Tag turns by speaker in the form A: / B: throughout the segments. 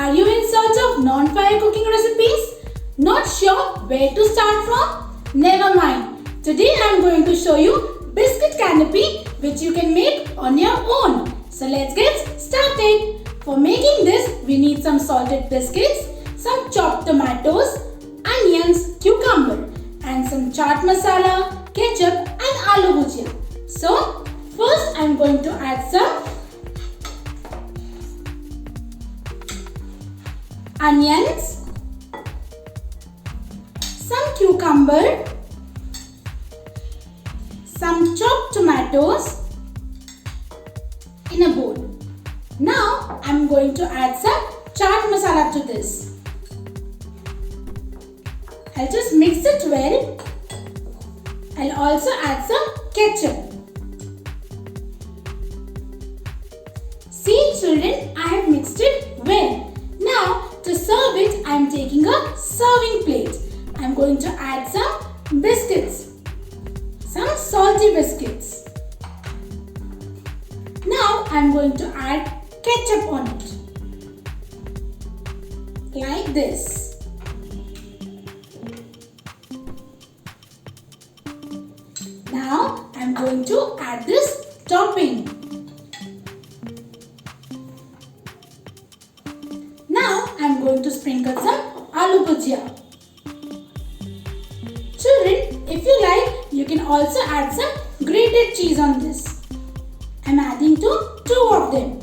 A: Are you in search of non-fire cooking recipes? Not sure where to start from? Never mind. Today I am going to show you Biscuit Canopy which you can make on your own. So let's get started. For making this, we need some salted biscuits, some chopped tomatoes, onions, cucumber, and some chaat masala, ketchup and aloo bhujia. So first I am going to add some onions, some cucumber, some chopped tomatoes in a bowl. Now I am going to add some chaat masala to this. I'll just mix it well. I'll also add some ketchup. See children, I have mixed it well. Now to serve it, I am taking a serving plate. I am going to add some biscuits, some salty biscuits. Now I am going to add ketchup on it, like this. Now I am going to add this topping. Now I am going to sprinkle some aloo bhujia. Children, if you like, you can also add some grated cheese on this. I am adding to 2 of them.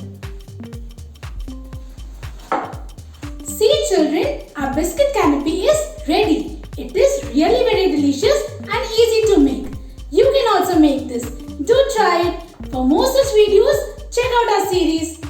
A: See children, our biscuit canopy is ready. It is really very delicious and easy to make. You can also make this. Do try it. For more such videos, check out our series.